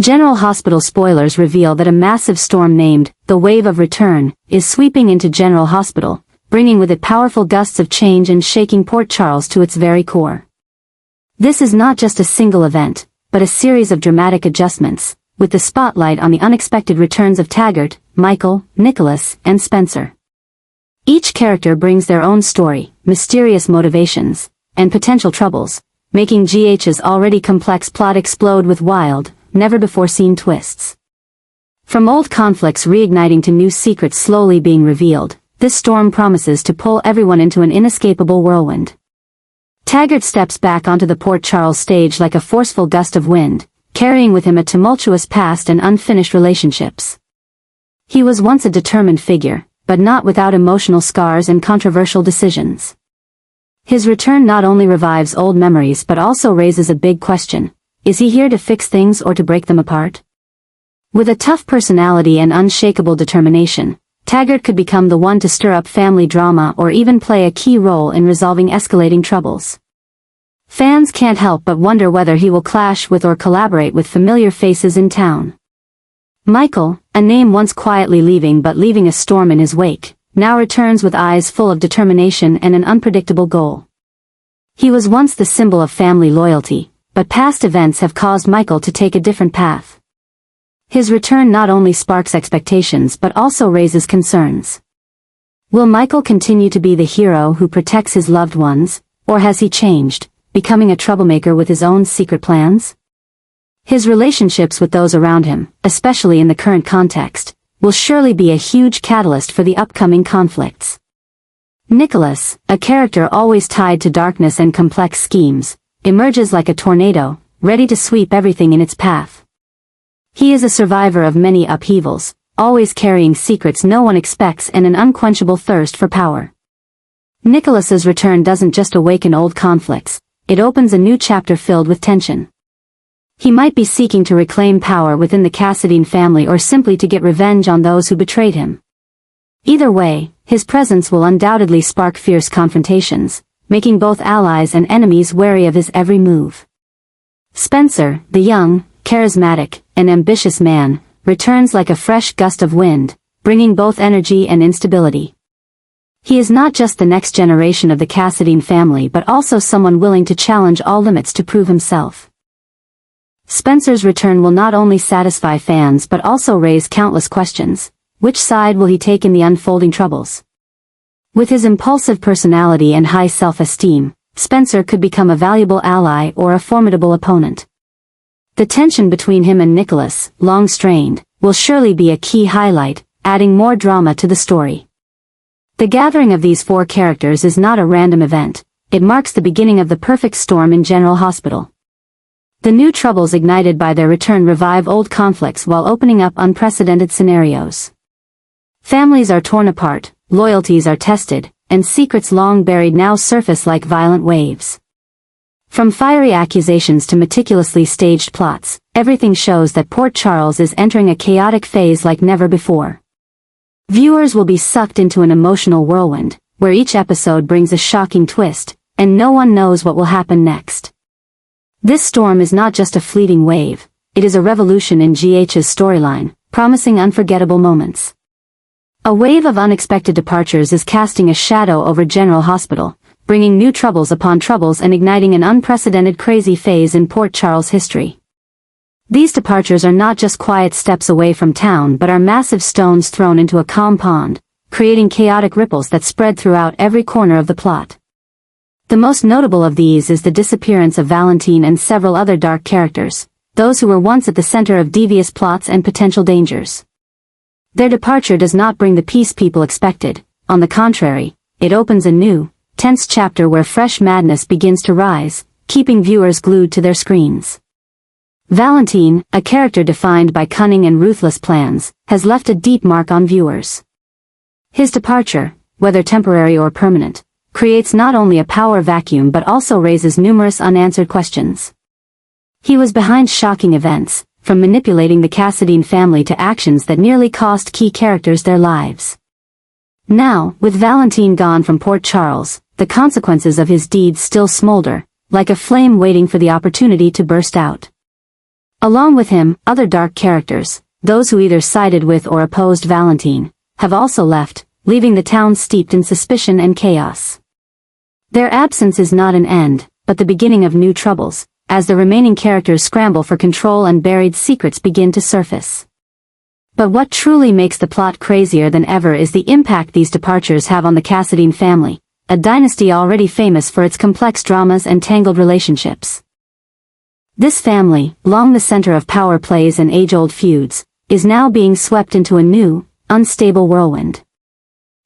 General Hospital spoilers reveal that a massive storm named the Wave of Return is sweeping into General Hospital, bringing with it powerful gusts of change and shaking Port Charles to its very core. This is not just a single event, but a series of dramatic adjustments, with the spotlight on the unexpected returns of Taggart, Michael, Nicholas, and Spencer. Each character brings their own story, mysterious motivations, and potential troubles, making GH's already complex plot explode with wild, never-before-seen twists. From old conflicts reigniting to new secrets slowly being revealed, this storm promises to pull everyone into an inescapable whirlwind. Taggart steps back onto the Port Charles stage like a forceful gust of wind, carrying with him a tumultuous past and unfinished relationships. He was once a determined figure, but not without emotional scars and controversial decisions. His return not only revives old memories but also raises a big question: is he here to fix things or to break them apart? With a tough personality and unshakable determination, Taggart could become the one to stir up family drama or even play a key role in resolving escalating troubles. Fans can't help but wonder whether he will clash with or collaborate with familiar faces in town. Michael, a name once quietly leaving a storm in his wake, now returns with eyes full of determination and an unpredictable goal. He was once the symbol of family loyalty, but past events have caused Michael to take a different path. His return not only sparks expectations but also raises concerns. Will Michael continue to be the hero who protects his loved ones, or has he changed, becoming a troublemaker with his own secret plans? His relationships with those around him, especially in the current context, will surely be a huge catalyst for the upcoming conflicts. Nicholas, a character always tied to darkness and complex schemes, emerges like a tornado, ready to sweep everything in its path. He is a survivor of many upheavals, always carrying secrets no one expects and an unquenchable thirst for power. Nicholas's return doesn't just awaken old conflicts, it opens a new chapter filled with tension. He might be seeking to reclaim power within the Cassadine family or simply to get revenge on those who betrayed him. Either way, his presence will undoubtedly spark fierce confrontations, making both allies and enemies wary of his every move. Spencer, the young, charismatic, and ambitious man, returns like a fresh gust of wind, bringing both energy and instability. He is not just the next generation of the Cassadine family but also someone willing to challenge all limits to prove himself. Spencer's return will not only satisfy fans but also raise countless questions. Which side will he take in the unfolding troubles? With his impulsive personality and high self-esteem, Spencer could become a valuable ally or a formidable opponent. The tension between him and Nicholas, long strained, will surely be a key highlight, adding more drama to the story. The gathering of these four characters is not a random event, it marks the beginning of the perfect storm in General Hospital. The new troubles ignited by their return revive old conflicts while opening up unprecedented scenarios. Families are torn apart, loyalties are tested, and secrets long buried now surface like violent waves. From fiery accusations to meticulously staged plots, everything shows that Port Charles is entering a chaotic phase like never before. Viewers will be sucked into an emotional whirlwind, where each episode brings a shocking twist, and no one knows what will happen next. This storm is not just a fleeting wave, it is a revolution in GH's storyline, promising unforgettable moments. A wave of unexpected departures is casting a shadow over General Hospital, bringing new troubles upon troubles and igniting an unprecedented crazy phase in Port Charles history. These departures are not just quiet steps away from town but are massive stones thrown into a calm pond, creating chaotic ripples that spread throughout every corner of the plot. The most notable of these is the disappearance of Valentine and several other dark characters, those who were once at the center of devious plots and potential dangers. Their departure does not bring the peace people expected, on the contrary, it opens a new, tense chapter where fresh madness begins to rise, keeping viewers glued to their screens. Valentine, a character defined by cunning and ruthless plans, has left a deep mark on viewers. His departure, whether temporary or permanent, creates not only a power vacuum but also raises numerous unanswered questions. He was behind shocking events, from manipulating the Cassadine family to actions that nearly cost key characters their lives. Now, with Valentine gone from Port Charles, the consequences of his deeds still smolder, like a flame waiting for the opportunity to burst out. Along with him, other dark characters, those who either sided with or opposed Valentine, have also left, leaving the town steeped in suspicion and chaos. Their absence is not an end, but the beginning of new troubles, as the remaining characters scramble for control and buried secrets begin to surface. But what truly makes the plot crazier than ever is the impact these departures have on the Cassadine family, a dynasty already famous for its complex dramas and tangled relationships. This family, long the center of power plays and age-old feuds, is now being swept into a new, unstable whirlwind.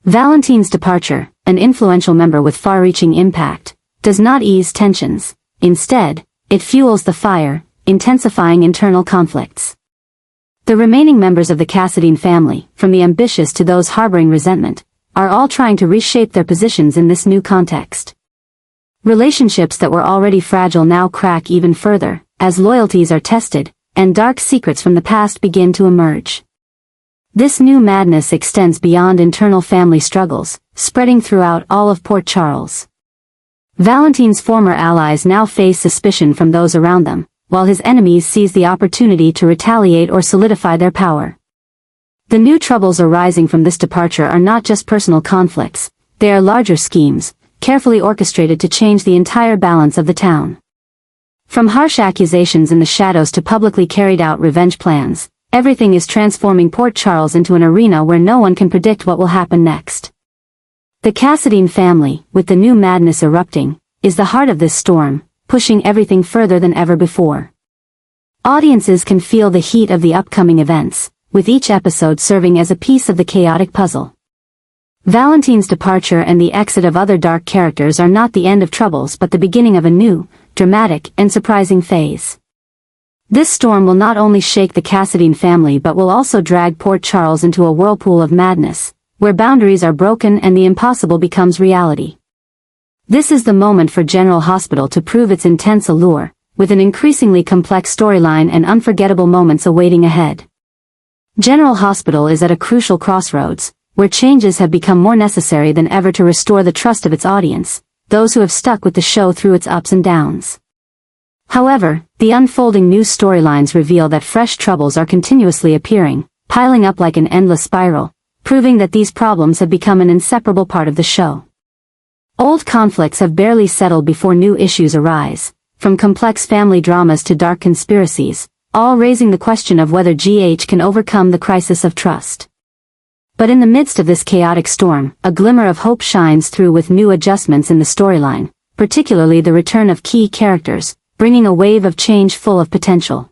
Valentine's departure, an influential member with far-reaching impact, does not ease tensions. Instead, it fuels the fire, intensifying internal conflicts. The remaining members of the Cassadine family, from the ambitious to those harboring resentment, are all trying to reshape their positions in this new context. Relationships that were already fragile now crack even further, as loyalties are tested, and dark secrets from the past begin to emerge. This new madness extends beyond internal family struggles, spreading throughout all of Port Charles. Valentine's former allies now face suspicion from those around them, while his enemies seize the opportunity to retaliate or solidify their power. The new troubles arising from this departure are not just personal conflicts, they are larger schemes, carefully orchestrated to change the entire balance of the town. From harsh accusations in the shadows to publicly carried out revenge plans, everything is transforming Port Charles into an arena where no one can predict what will happen next. The Cassadine family, with the new madness erupting, is the heart of this storm, pushing everything further than ever before. Audiences can feel the heat of the upcoming events, with each episode serving as a piece of the chaotic puzzle. Valentine's departure and the exit of other dark characters are not the end of troubles but the beginning of a new, dramatic, and surprising phase. This storm will not only shake the Cassadine family but will also drag Port Charles into a whirlpool of madness, where boundaries are broken and the impossible becomes reality. This is the moment for General Hospital to prove its intense allure, with an increasingly complex storyline and unforgettable moments awaiting ahead. General Hospital is at a crucial crossroads, where changes have become more necessary than ever to restore the trust of its audience, those who have stuck with the show through its ups and downs. However, the unfolding new storylines reveal that fresh troubles are continuously appearing, piling up like an endless spiral, proving that these problems have become an inseparable part of the show. Old conflicts have barely settled before new issues arise, from complex family dramas to dark conspiracies, all raising the question of whether GH can overcome the crisis of trust. But in the midst of this chaotic storm, a glimmer of hope shines through with new adjustments in the storyline, particularly the return of key characters, bringing a wave of change full of potential.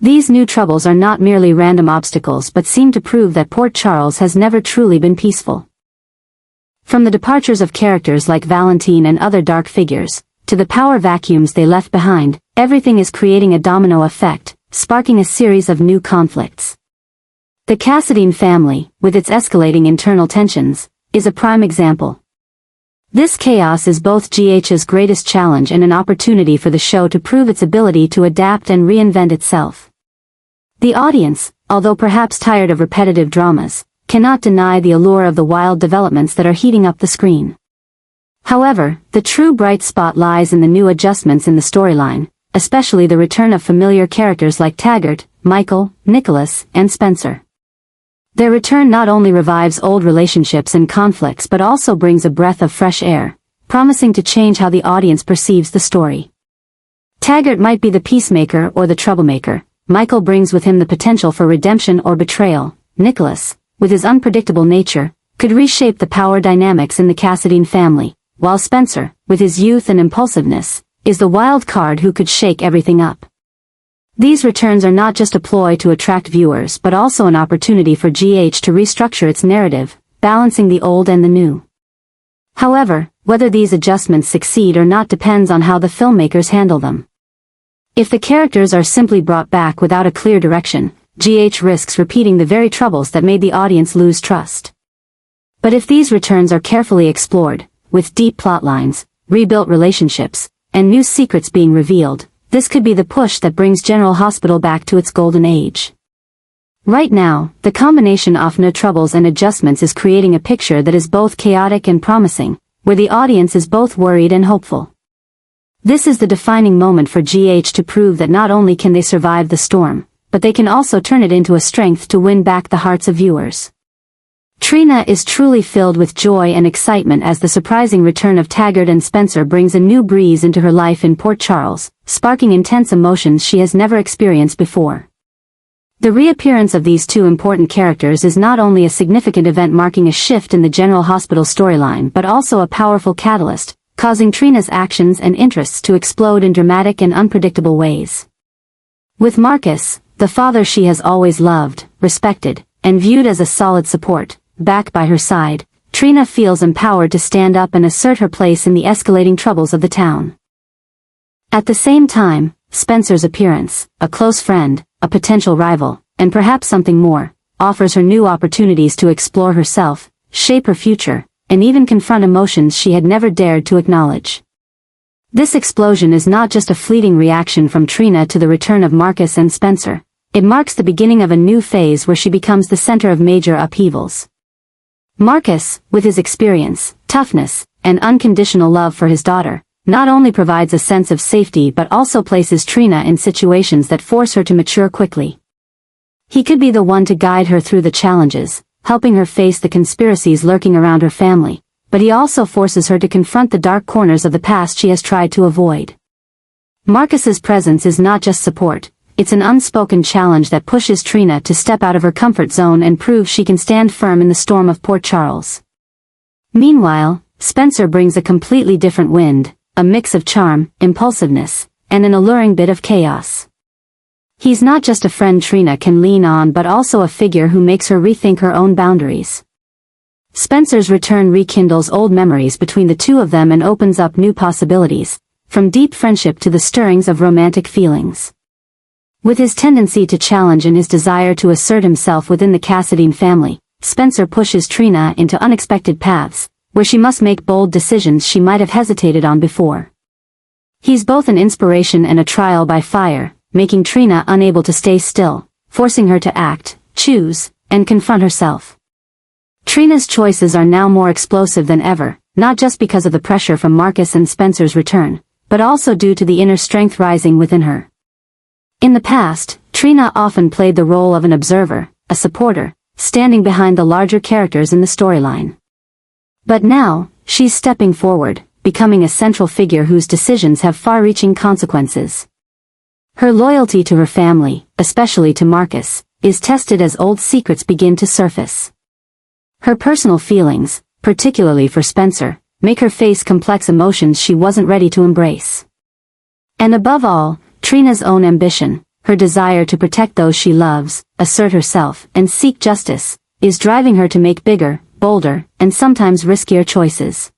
These new troubles are not merely random obstacles but seem to prove that Port Charles has never truly been peaceful. From the departures of characters like Valentine and other dark figures, to the power vacuums they left behind, everything is creating a domino effect, sparking a series of new conflicts. The Cassadine family, with its escalating internal tensions, is a prime example. This chaos is both GH's greatest challenge and an opportunity for the show to prove its ability to adapt and reinvent itself. The audience, although perhaps tired of repetitive dramas, cannot deny the allure of the wild developments that are heating up the screen. However, the true bright spot lies in the new adjustments in the storyline, especially the return of familiar characters like Taggart, Michael, Nicholas, and Spencer. Their return not only revives old relationships and conflicts but also brings a breath of fresh air, promising to change how the audience perceives the story. Taggart might be the peacemaker or the troublemaker, Michael brings with him the potential for redemption or betrayal, Nicholas, with his unpredictable nature, could reshape the power dynamics in the Cassadine family, while Spencer, with his youth and impulsiveness, is the wild card who could shake everything up. These returns are not just a ploy to attract viewers but also an opportunity for GH to restructure its narrative, balancing the old and the new. However, whether these adjustments succeed or not depends on how the filmmakers handle them. If the characters are simply brought back without a clear direction, GH risks repeating the very troubles that made the audience lose trust. But if these returns are carefully explored, with deep plotlines, rebuilt relationships, and new secrets being revealed, this could be the push that brings General Hospital back to its golden age. Right now, the combination of new troubles and adjustments is creating a picture that is both chaotic and promising, where the audience is both worried and hopeful. This is the defining moment for GH to prove that not only can they survive the storm, but they can also turn it into a strength to win back the hearts of viewers. Trina is truly filled with joy and excitement as the surprising return of Taggart and Spencer brings a new breeze into her life in Port Charles, sparking intense emotions she has never experienced before. The reappearance of these two important characters is not only a significant event marking a shift in the General Hospital storyline but also a powerful catalyst, causing Trina's actions and interests to explode in dramatic and unpredictable ways. With Marcus, the father she has always loved, respected, and viewed as a solid support, back by her side, Trina feels empowered to stand up and assert her place in the escalating troubles of the town. At the same time, Spencer's appearance, a close friend, a potential rival, and perhaps something more, offers her new opportunities to explore herself, shape her future, and even confront emotions she had never dared to acknowledge. This explosion is not just a fleeting reaction from Trina to the return of Marcus and Spencer. It marks the beginning of a new phase where she becomes the center of major upheavals. Marcus, with his experience, toughness, and unconditional love for his daughter, not only provides a sense of safety but also places Trina in situations that force her to mature quickly. He could be the one to guide her through the challenges, helping her face the conspiracies lurking around her family, but he also forces her to confront the dark corners of the past she has tried to avoid. Marcus's presence is not just support, it's an unspoken challenge that pushes Trina to step out of her comfort zone and prove she can stand firm in the storm of Port Charles. Meanwhile, Spencer brings a completely different wind, a mix of charm, impulsiveness, and an alluring bit of chaos. He's not just a friend Trina can lean on but also a figure who makes her rethink her own boundaries. Spencer's return rekindles old memories between the two of them and opens up new possibilities, from deep friendship to the stirrings of romantic feelings. With his tendency to challenge and his desire to assert himself within the Cassadine family, Spencer pushes Trina into unexpected paths, where she must make bold decisions she might have hesitated on before. He's both an inspiration and a trial by fire, making Trina unable to stay still, forcing her to act, choose, and confront herself. Trina's choices are now more explosive than ever, not just because of the pressure from Marcus and Spencer's return, but also due to the inner strength rising within her. In the past, Trina often played the role of an observer, a supporter, standing behind the larger characters in the storyline. But now, she's stepping forward, becoming a central figure whose decisions have far-reaching consequences. Her loyalty to her family, especially to Marcus, is tested as old secrets begin to surface. Her personal feelings, particularly for Spencer, make her face complex emotions she wasn't ready to embrace. And above all, Trina's own ambition, her desire to protect those she loves, assert herself, and seek justice, is driving her to make bigger, bolder, and sometimes riskier choices.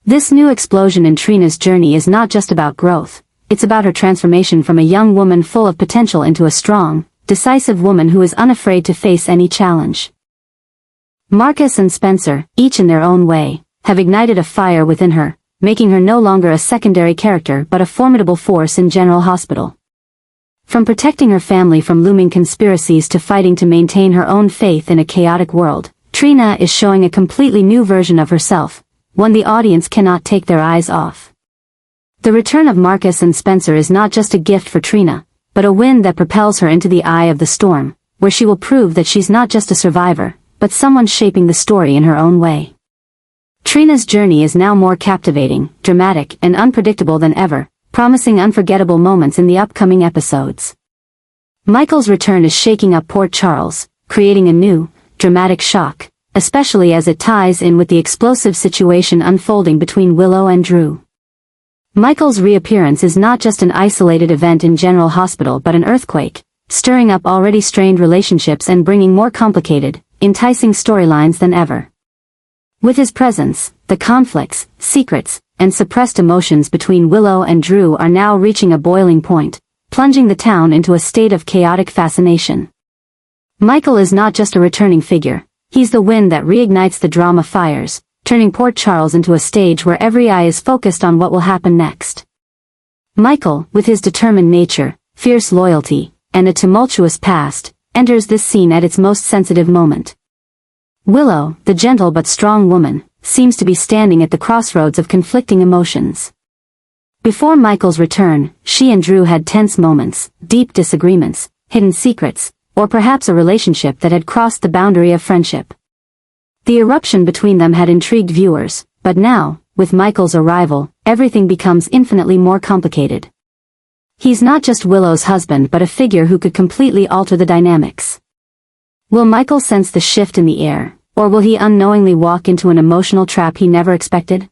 This new explosion in Trina's journey is not just about growth, it's about her transformation from a young woman full of potential into a strong, decisive woman who is unafraid to face any challenge. Marcus and Spencer, each in their own way, have ignited a fire within her, making her no longer a secondary character but a formidable force in General Hospital. From protecting her family from looming conspiracies to fighting to maintain her own faith in a chaotic world, Trina is showing a completely new version of herself, one the audience cannot take their eyes off. The return of Marcus and Spencer is not just a gift for Trina, but a wind that propels her into the eye of the storm, where she will prove that she's not just a survivor, but someone shaping the story in her own way. Trina's journey is now more captivating, dramatic, and unpredictable than ever, promising unforgettable moments in the upcoming episodes. Michael's return is shaking up Port Charles, creating a new, dramatic shock, especially as it ties in with the explosive situation unfolding between Willow and Drew. Michael's reappearance is not just an isolated event in General Hospital but an earthquake, stirring up already strained relationships and bringing more complicated, enticing storylines than ever. With his presence, the conflicts, secrets, and suppressed emotions between Willow and Drew are now reaching a boiling point, plunging the town into a state of chaotic fascination. Michael is not just a returning figure, he's the wind that reignites the drama fires, turning Port Charles into a stage where every eye is focused on what will happen next. Michael, with his determined nature, fierce loyalty, and a tumultuous past, enters this scene at its most sensitive moment. Willow, the gentle but strong woman, seems to be standing at the crossroads of conflicting emotions. Before Michael's return, she and Drew had tense moments, deep disagreements, hidden secrets, or perhaps a relationship that had crossed the boundary of friendship. The eruption between them had intrigued viewers, but now, with Michael's arrival, everything becomes infinitely more complicated. He's not just Willow's husband but a figure who could completely alter the dynamics. Will Michael sense the shift in the air, or will he unknowingly walk into an emotional trap he never expected?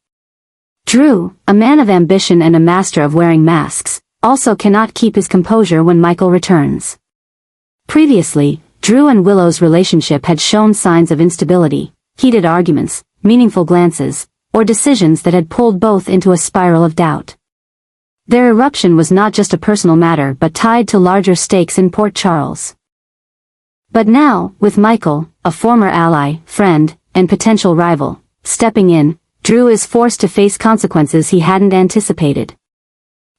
Drew, a man of ambition and a master of wearing masks, also cannot keep his composure when Michael returns. Previously, Drew and Willow's relationship had shown signs of instability, heated arguments, meaningful glances, or decisions that had pulled both into a spiral of doubt. Their eruption was not just a personal matter but tied to larger stakes in Port Charles. But now, with Michael, a former ally, friend, and potential rival, stepping in, Drew is forced to face consequences he hadn't anticipated.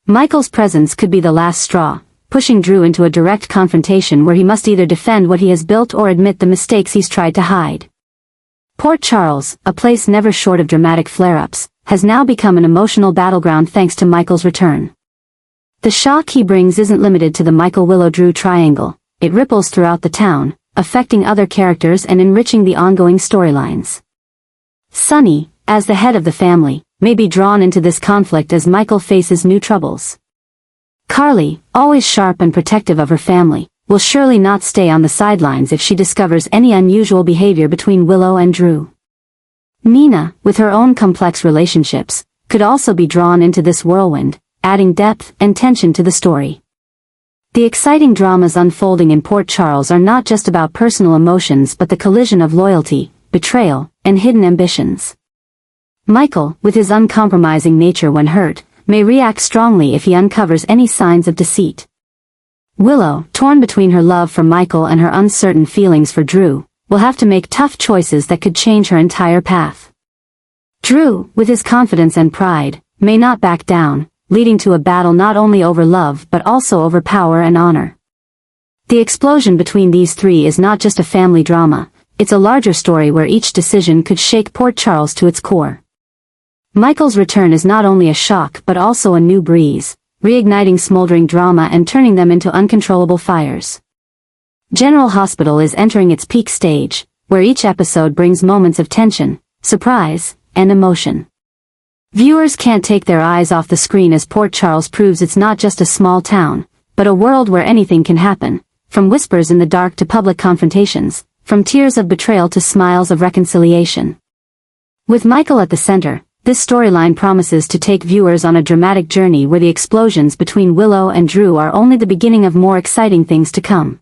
Michael's presence could be the last straw, pushing Drew into a direct confrontation where he must either defend what he has built or admit the mistakes he's tried to hide. Port Charles, a place never short of dramatic flare-ups, has now become an emotional battleground thanks to Michael's return. The shock he brings isn't limited to the Michael-Willow-Drew triangle, it ripples throughout the town, affecting other characters and enriching the ongoing storylines. Sonny, as the head of the family, may be drawn into this conflict as Michael faces new troubles. Carly, always sharp and protective of her family, will surely not stay on the sidelines if she discovers any unusual behavior between Willow and Drew. Nina, with her own complex relationships, could also be drawn into this whirlwind, adding depth and tension to the story. The exciting dramas unfolding in Port Charles are not just about personal emotions but the collision of loyalty, betrayal, and hidden ambitions. Michael, with his uncompromising nature when hurt, may react strongly if he uncovers any signs of deceit. Willow, torn between her love for Michael and her uncertain feelings for Drew, will have to make tough choices that could change her entire path. Drew, with his confidence and pride, may not back down, leading to a battle not only over love but also over power and honor. The explosion between these three is not just a family drama, it's a larger story where each decision could shake Port Charles to its core. Michael's return is not only a shock but also a new breeze, reigniting smoldering drama and turning them into uncontrollable fires. General Hospital is entering its peak stage, where each episode brings moments of tension, surprise, and emotion. Viewers can't take their eyes off the screen as Port Charles proves it's not just a small town, but a world where anything can happen, from whispers in the dark to public confrontations, from tears of betrayal to smiles of reconciliation. With Michael at the center, this storyline promises to take viewers on a dramatic journey where the explosions between Willow and Drew are only the beginning of more exciting things to come.